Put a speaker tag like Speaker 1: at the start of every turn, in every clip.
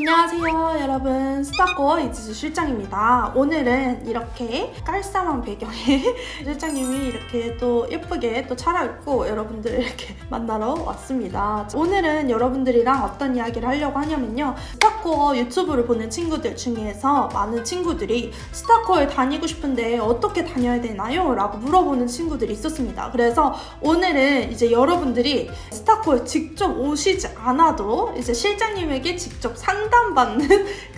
Speaker 1: 안녕하세요 여러분, 스타코어 이지수 실장입니다. 오늘은 이렇게 깔쌈한 배경에 실장님이 이렇게 또 예쁘게 또 차려입고 여러분들을 이렇게 만나러 왔습니다. 오늘은 여러분들이랑 어떤 이야기를 하려고 하냐면요, 스타코어 유튜브를 보는 친구들 중에서 많은 친구들이 스타코어에 다니고 싶은데 어떻게 다녀야 되나요? 라고 물어보는 친구들이 있었습니다. 그래서 오늘은 이제 여러분들이 스타코어에 직접 오시지 않아도 이제 실장님에게 직접 상담받는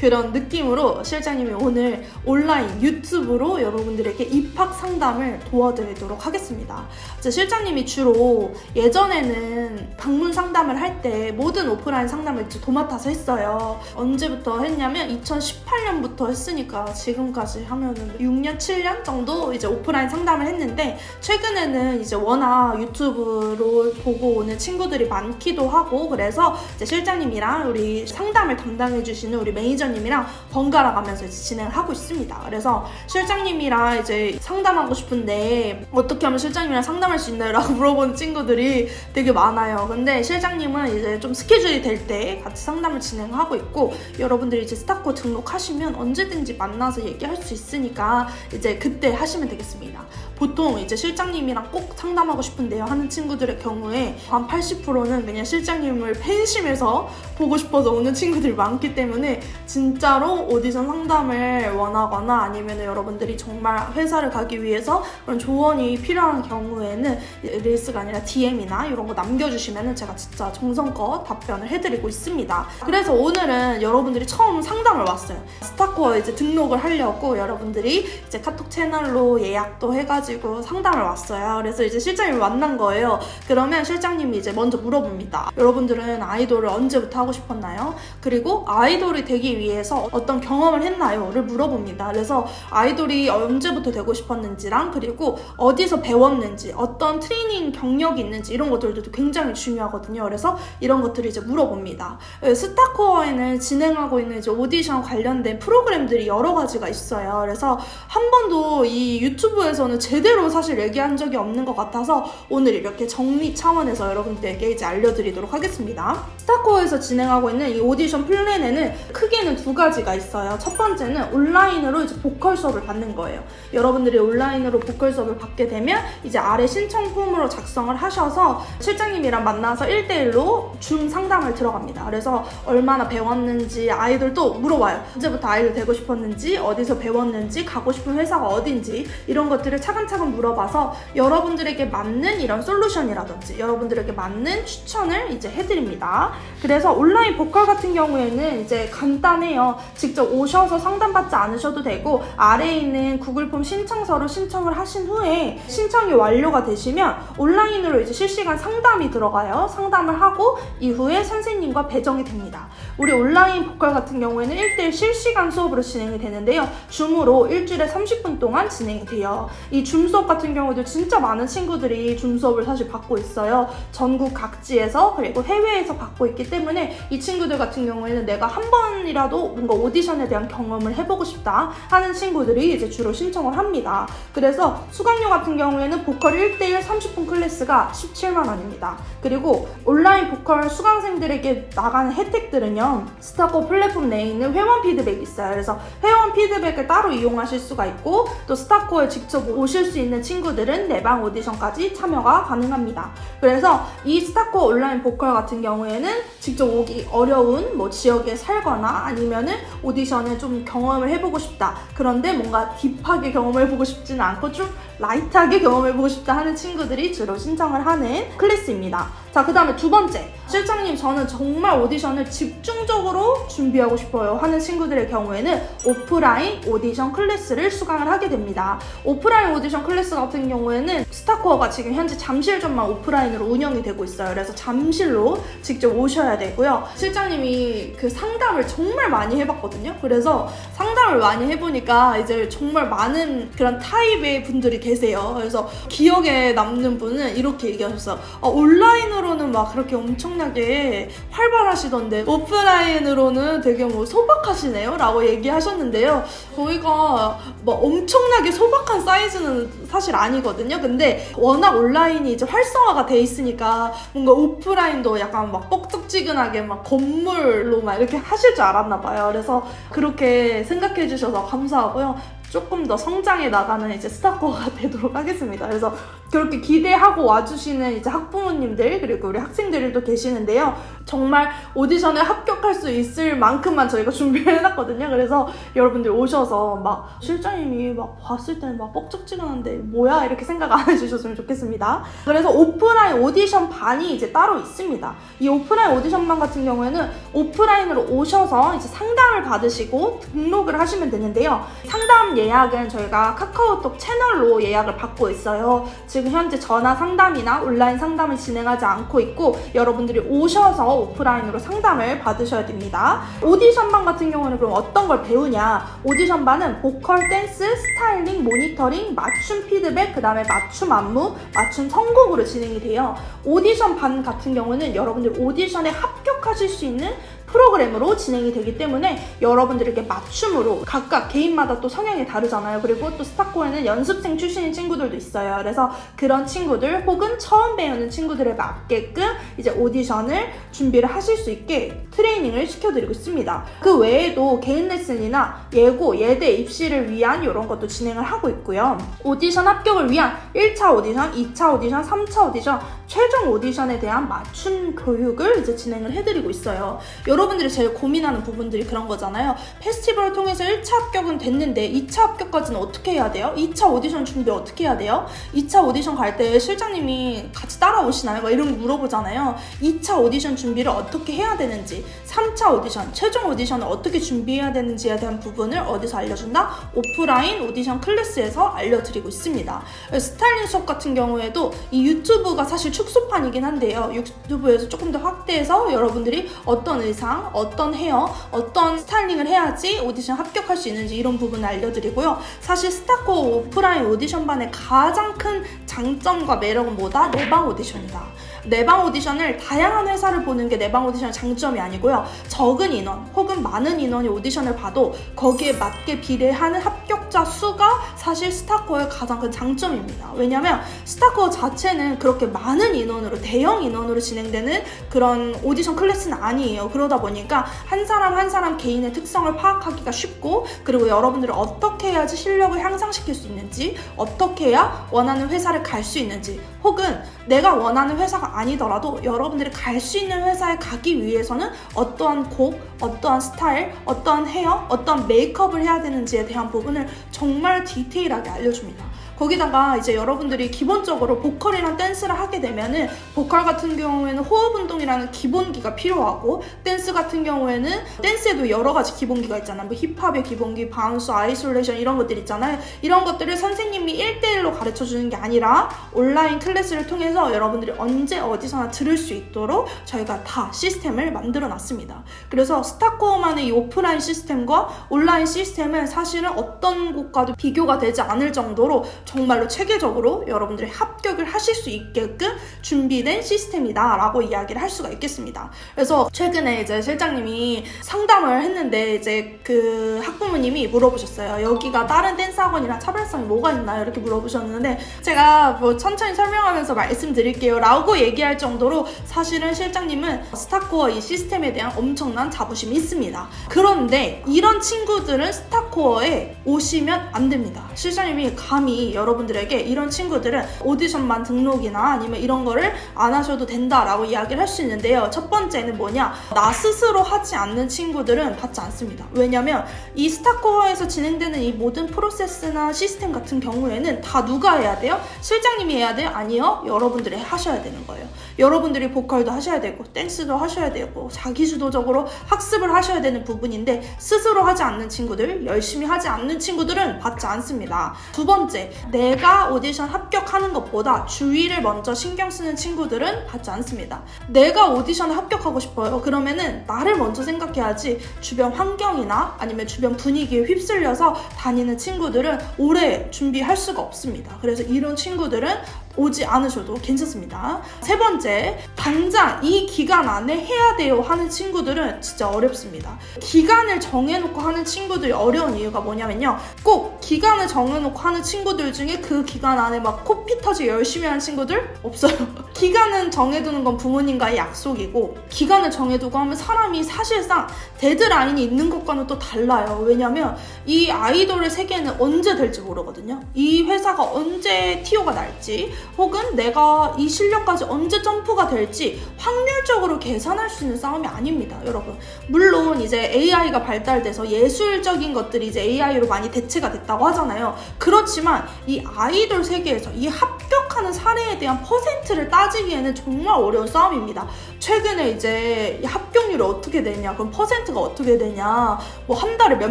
Speaker 1: 그런 느낌으로 실장님이 오늘 온라인 유튜브로 여러분들에게 입학 상담을 도와드리도록 하겠습니다. 이제 실장님이 주로 예전에는 방문 상담을 할 때 모든 오프라인 상담을 이제 도맡아서 했어요. 언제부터 했냐면 2018년부터 했으니까 지금까지 하면은 6년, 7년 정도 이제 오프라인 상담을 했는데, 최근에는 이제 워낙 유튜브로 보고 오는 친구들이 많기도 하고 그래서 이제 실장님이랑 우리 상담을 담당해주시는 우리 매니저님이랑 번갈아 가면서 이제 진행을 하고 있습니다. 그래서 실장님이랑 이제 상담하고 싶은데 어떻게 하면 실장님이랑 상담할 수 있나요? 라고 물어보는 친구들이 되게 많아요. 근데 실장님은 이제 좀 스케줄이 될 때 같이 상담을 진행하고 있고, 여러분들이 이제 스타코어 등록하시면 언제든지 만나서 얘기할 수 있으니까 이제 그때 하시면 되겠습니다. 보통 이제 실장님이랑 꼭 상담하고 싶은데요 하는 친구들의 경우에 한 80%는 그냥 실장님을 팬심해서 보고 싶어서 오는 친구들이 많기 때문에, 진짜로 오디션 상담을 원하거나 아니면 여러분들이 정말 회사를 가기 위해서 그런 조언이 필요한 경우에는 릴스가 아니라 DM이나 이런 거 남겨주시면 제가 진짜 정성껏 답변을 해드리고 있습니다. 그래서 오늘은 여러분들이 처음 상담을 왔어요. 스타코어 이제 등록을 하려고 여러분들이 이제 카톡 채널로 예약도 해가지고 상담을 왔어요. 그래서 이제 실장님을 만난 거예요. 그러면 실장님이 이제 먼저 물어봅니다. 여러분들은 아이돌을 언제부터 하고 싶었나요? 그리고 아이돌이 되기 위해서 어떤 경험을 했나요? 를 물어봅니다. 그래서 아이돌이 언제부터 되고 싶었는지랑, 그리고 어디서 배웠는지, 어떤 트레이닝 경력이 있는지 이런 것들도 굉장히 중요하거든요. 그래서 이런 것들을 이제 물어봅니다. 스타코어에는 진행하고 있는 이제 오디션 관련된 프로그램들이 여러 가지가 있어요. 그래서 한 번도 이 유튜브에서는 제대로 사실 얘기한 적이 없는 것 같아서 오늘 이렇게 정리 차원에서 여러분들에게 이제 알려드리도록 하겠습니다. 스타코어에서 진행하고 있는 이 오디션 플랜에는 크게는 두 가지가 있어요. 첫 번째는 온라인으로 이제 보컬 수업을 받는 거예요. 여러분들이 온라인으로 보컬 수업을 받게 되면 이제 아래 신청 폼으로 작성을 하셔서 실장님이랑 만나서 1대1로 줌 상담을 들어갑니다. 그래서 얼마나 배웠는지, 아이돌도 물어봐요. 언제부터 아이돌 되고 싶었는지, 어디서 배웠는지, 가고 싶은 회사가 어딘지 이런 것들을 차근차근 물어봐서 여러분들에게 맞는 이런 솔루션이라든지 여러분들에게 맞는 추천을 이제 해드립니다. 그래서 온라인 보컬 같은 경우에는 이제 간단해요. 직접 오셔서 상담받지 않으셔도 되고, 아래에 있는 구글 폼 신청서로 신청을 하신 후에 신청이 완료가 되시면 온라인으로 이제 실시간 상담이 들어가요. 상담을 하고 이후에 선생님과 배정이 됩니다. 우리 온라인 보컬 같은 경우에는 1대1 실시간 수업으로 진행이 되는데요. 줌으로 일주일에 30분 동안 진행이 돼요. 이 줌 수업 같은 경우도 진짜 많은 친구들이 줌 수업을 사실 받고 있어요. 전국 각지에서 그리고 해외에서 받고 있기 때문에 이 친구들 같은 경우에는 내가 한 번이라도 뭔가 오디션에 대한 경험을 해보고 싶다 하는 친구들이 이제 주로 신청을 합니다. 그래서 수강료 같은 경우에는 보컬 1대1 30분 클래스가 17만 원입니다. 그리고 온라인 보컬 수강생들에게 나가는 혜택들은요, 스타코어 플랫폼 내에 있는 회원 피드백이 있어요. 그래서 회원 피드백을 따로 이용하실 수가 있고, 또 스타코어에 직접 오실 수 있는 친구들은 내방 오디션까지 참여가 가능합니다. 그래서 이 스타코어 온라인 보컬 같은 경우에는 직접 오기 어려운 뭐 지역에 살거나 아니면은 오디션을 좀 경험을 해보고 싶다, 그런데 뭔가 딥하게 경험을 해보고 싶지는 않고 좀 라이트하게 경험해보고 싶다 하는 친구들이 주로 신청을 하는 클래스입니다. 자, 그 다음에 두 번째, 실장님 저는 정말 오디션을 집중적으로 준비하고 싶어요 하는 친구들의 경우에는 오프라인 오디션 클래스를 수강을 하게 됩니다. 오프라인 오디션 클래스 같은 경우에는 스타코어가 지금 현재 잠실점만 오프라인으로 운영이 되고 있어요. 그래서 잠실로 직접 오셔야 되고요. 실장님이 그 상담을 정말 많이 해봤거든요. 그래서 상담을 많이 해보니까 이제 정말 많은 그런 타입의 분들이 계세요. 그래서 기억에 남는 분은 이렇게 얘기하셨어요. 온라인으로는 막 그렇게 엄청나게 활발하시던데 오프라인으로는 되게 뭐 소박하시네요 라고 얘기하셨는데요. 저희가 뭐 엄청나게 소박한 사이즈는 사실 아니거든요. 근데 워낙 온라인이 이제 활성화가 돼 있으니까 뭔가 오프라인도 약간 막 뻑적지근하게 막 건물로 막 이렇게 하실 줄 알았나 봐요. 그래서 그렇게 생각해 주셔서 감사하고요. 조금 더 성장해 나가는 이제 스타코어가 되도록 하겠습니다. 그래서 그렇게 기대하고 와주시는 이제 학부모님들 그리고 우리 학생들도 계시는데요. 정말 오디션에 합격할 수 있을 만큼만 저희가 준비를 해놨거든요. 그래서 여러분들 오셔서 막 실장님이 막 봤을 때는 막 뻑적지근한데 뭐야 이렇게 생각 안 해주셨으면 좋겠습니다. 그래서 오프라인 오디션 반이 이제 따로 있습니다. 이 오프라인 오디션 반 같은 경우에는 오프라인으로 오셔서 이제 상담을 받으시고 등록을 하시면 되는데요. 상담 예약은 저희가 카카오톡 채널로 예약을 받고 있어요. 지금 현재 전화 상담이나 온라인 상담을 진행하지 않고 있고 여러분들이 오셔서 오프라인으로 상담을 받으셔야 됩니다. 오디션반 같은 경우는 그럼 어떤 걸 배우냐? 오디션반은 보컬, 댄스, 스타일링, 모니터링, 맞춤 피드백, 그 다음에 맞춤 안무, 맞춤 선곡으로 진행이 돼요. 오디션반 같은 경우는 여러분들 오디션에 합격하실 수 있는 프로그램으로 진행이 되기 때문에 여러분들에게 맞춤으로 각각 개인마다 또 성향이 다르잖아요. 그리고 또 스타코에는 연습생 출신인 친구들도 있어요. 그래서 그런 친구들 혹은 처음 배우는 친구들에 맞게끔 이제 오디션을 준비를 하실 수 있게 트레이닝을 시켜드리고 있습니다. 그 외에도 개인 레슨이나 예고, 예대 입시를 위한 이런 것도 진행을 하고 있고요. 오디션 합격을 위한 1차 오디션, 2차 오디션, 3차 오디션, 최종 오디션에 대한 맞춤 교육을 이제 진행을 해드리고 있어요. 여러분들이 제일 고민하는 부분들이 그런 거잖아요. 페스티벌을 통해서 1차 합격은 됐는데 2차 합격까지는 어떻게 해야 돼요? 2차 오디션 준비 어떻게 해야 돼요? 2차 오디션 갈 때 실장님이 같이 따라오시나요? 막 이런 거 물어보잖아요. 2차 오디션 준비를 어떻게 해야 되는지, 3차 오디션, 최종 오디션을 어떻게 준비해야 되는지에 대한 부분을 어디서 알려준다? 오프라인 오디션 클래스에서 알려드리고 있습니다. 스타일링 수업 같은 경우에도 이 유튜브가 사실 축소판이긴 한데요. 유튜브에서 조금 더 확대해서 여러분들이 어떤 의상, 어떤 헤어, 어떤 스타일링을 해야지 오디션 합격할 수 있는지 이런 부분을 알려드리고요. 사실 스타코어 오프라인 오디션반의 가장 큰 장점과 매력은 뭐다? 내방 오디션이다. 내방 오디션을 다양한 회사를 보는 게 내방 오디션의 장점이 아니고요. 적은 인원 혹은 많은 인원이 오디션을 봐도 거기에 맞게 비례하는 합격자 수가 사실 스타코어의 가장 큰 장점입니다. 왜냐하면 스타코어 자체는 그렇게 많은 인원으로 대형 인원으로 진행되는 그런 오디션 클래스는 아니에요. 그러다 보니까 한 사람 한 사람 개인의 특성을 파악하기가 쉽고 그리고 여러분들이 어떻게 해야지 실력을 향상시킬 수 있는지 어떻게 해야 원하는 회사를 갈 수 있는지 혹은 내가 원하는 회사가 아니더라도 여러분들이 갈 수 있는 회사에 가기 위해서는 어떠한 곡, 어떠한 스타일, 어떠한 헤어, 어떠한 메이크업을 해야 되는지에 대한 부분을 정말 디테일하게 알려줍니다. 거기다가 이제 여러분들이 기본적으로 보컬이랑 댄스를 하게 되면은 보컬 같은 경우에는 호흡 운동이라는 기본기가 필요하고 댄스 같은 경우에는 댄스에도 여러 가지 기본기가 있잖아요. 뭐 힙합의 기본기, 바운스, 아이솔레이션 이런 것들 있잖아요. 이런 것들을 선생님이 1대1로 가르쳐 주는 게 아니라 온라인 클래스를 통해서 여러분들이 언제 어디서나 들을 수 있도록 저희가 다 시스템을 만들어 놨습니다. 그래서 스타코어만의 이 오프라인 시스템과 온라인 시스템은 사실은 어떤 곳과도 비교가 되지 않을 정도로 정말로 체계적으로 여러분들이 합격을 하실 수 있게끔 준비된 시스템이다 라고 이야기를 할 수가 있겠습니다. 그래서 최근에 이제 실장님이 상담을 했는데 이제 그 학부모님이 물어보셨어요. 여기가 다른 댄스 학원이랑 차별성이 뭐가 있나요? 이렇게 물어보셨는데 제가 뭐 천천히 설명하면서 말씀드릴게요 라고 얘기할 정도로 사실은 실장님은 스타코어 이 시스템에 대한 엄청난 자부심이 있습니다. 그런데 이런 친구들은 스타코어에 오시면 안 됩니다. 실장님이 감히 여러분들에게 이런 친구들은 오디션만 등록이나 아니면 이런 거를 안 하셔도 된다라고 이야기를 할 수 있는데요. 첫 번째는 뭐냐? 나 스스로 하지 않는 친구들은 받지 않습니다. 왜냐면 이 스타코어에서 진행되는 이 모든 프로세스나 시스템 같은 경우에는 다 누가 해야 돼요? 실장님이 해야 돼요? 아니요. 여러분들이 하셔야 되는 거예요. 여러분들이 보컬도 하셔야 되고 댄스도 하셔야 되고 자기주도적으로 학습을 하셔야 되는 부분인데 스스로 하지 않는 친구들, 열심히 하지 않는 친구들은 받지 않습니다. 두 번째, 내가 오디션 합격하는 것보다 주위를 먼저 신경 쓰는 친구들은 받지 않습니다. 내가 오디션에 합격하고 싶어요. 그러면은 나를 먼저 생각해야지 주변 환경이나 아니면 주변 분위기에 휩쓸려서 다니는 친구들은 오래 준비할 수가 없습니다. 그래서 이런 친구들은 오지 않으셔도 괜찮습니다. 세 번째, 당장 이 기간 안에 해야 돼요 하는 친구들은 진짜 어렵습니다. 기간을 정해놓고 하는 친구들이 어려운 이유가 뭐냐면요, 꼭 기간을 정해놓고 하는 친구들 중에 그 기간 안에 막 코피 터지게 열심히 하는 친구들 없어요. 기간은 정해두는 건 부모님과의 약속이고, 기간을 정해두고 하면 사람이 사실상 데드라인이 있는 것과는 또 달라요. 왜냐면 이 아이돌의 세계는 언제 될지 모르거든요. 이 회사가 언제 TO가 날지, 혹은 내가 이 실력까지 언제 점프가 될지 확률적으로 계산할 수 있는 싸움이 아닙니다, 여러분. 물론 이제 AI가 발달돼서 예술적인 것들이 이제 AI로 많이 대체가 됐다고 하잖아요. 그렇지만 이 아이돌 세계에서 이 합격하는 사례에 대한 퍼센트를 따지기에는 정말 어려운 싸움입니다. 최근에 이제 이 합격률이 어떻게 되냐, 그럼 퍼센트가 어떻게 되냐, 뭐 한 달에 몇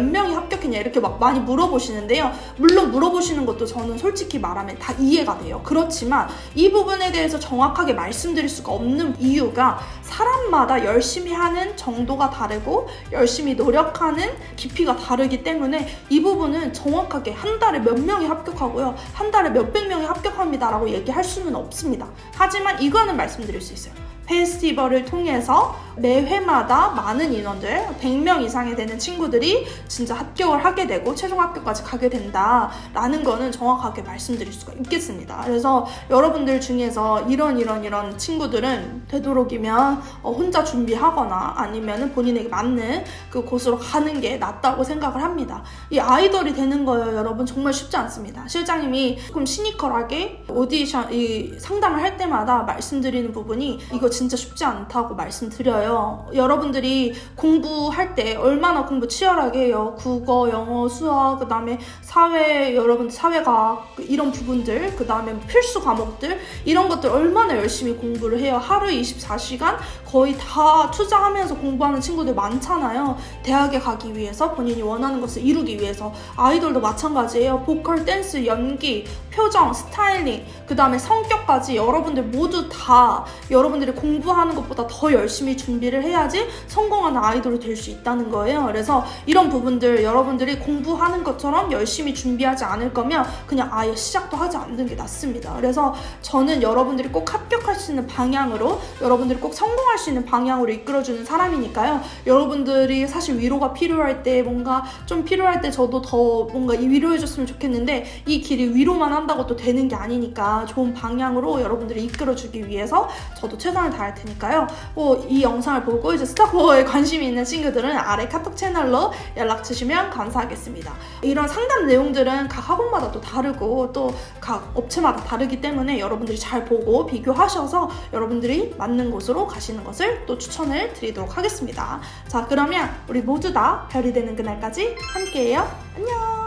Speaker 1: 명이 합격했냐 이렇게 막 많이 물어보시는데요. 물론 물어보시는 것도 저는 솔직히 말하면 다 이해가 돼요. 그렇지만 이 부분에 대해서 정확하게 말씀드릴 수가 없는 이유가 사람마다 열심히 하는 정도가 다르고 열심히 노력하는 깊이가 다르기 때문에 이 부분은 정확하게 한 달에 몇 명이 합격하고요, 한 달에 몇백 명이 합격합니다 라고 얘기할 수는 없습니다. 하지만 이거는 말씀드릴 수 있어요. 페스티벌을 통해서 매 회마다 많은 인원들, 100명 이상이 되는 친구들이 진짜 합격을 하게 되고 최종 합격까지 가게 된다라는 거는 정확하게 말씀드릴 수가 있겠습니다. 그래서 여러분들 중에서 이런 친구들은 되도록이면 혼자 준비하거나 아니면 본인에게 맞는 그 곳으로 가는 게 낫다고 생각을 합니다. 이 아이돌이 되는 거예요, 여러분. 정말 쉽지 않습니다. 실장님이 조금 시니컬하게 오디션 이 상담을 할 때마다 말씀드리는 부분이 이거 진짜 쉽지 않다고 말씀드려요. 여러분들이 공부할 때 얼마나 공부 치열하게 해요. 국어, 영어, 수학, 그 다음에 사회, 여러분 사회과학 이런 부분들, 그 다음에 필수 과목들 이런 것들 얼마나 열심히 공부를 해요. 하루 24시간 거의 다 투자하면서 공부하는 친구들 많잖아요. 대학에 가기 위해서, 본인이 원하는 것을 이루기 위해서. 아이돌도 마찬가지예요. 보컬, 댄스, 연기, 표정, 스타일링, 그 다음에 성격까지 여러분들 모두 다 여러분들이 공부하는 것보다 더 열심히 준비를 해야지 성공하는 아이돌이 될 수 있다는 거예요. 그래서 이런 부분들 여러분들이 공부하는 것처럼 열심히 준비하지 않을 거면 그냥 아예 시작도 하지 않는 게 낫습니다. 그래서 저는 여러분들이 꼭 합격할 수 있는 방향으로, 여러분들이 꼭 성공할 수 있는 방향으로 이끌어주는 사람이니까요. 여러분들이 사실 위로가 필요할 때, 뭔가 좀 필요할 때 저도 더 뭔가 위로해줬으면 좋겠는데 이 길이 위로만 한다고 또 되는 게 아니니까 좋은 방향으로 여러분들이 이끌어주기 위해서 저도 최선을 다할 테니까요. 이 영상을 보고 이제 스타코어에 관심이 있는 친구들은 아래 카톡 채널로 연락 주시면 감사하겠습니다. 이런 상담 내용들은 각 학원마다 또 다르고 또 각 업체마다 다르기 때문에 여러분들이 잘 보고 비교하셔서 여러분들이 맞는 곳으로 가시는 것을 또 추천을 드리도록 하겠습니다. 자, 그러면 우리 모두 다 별이 되는 그날까지 함께해요. 안녕!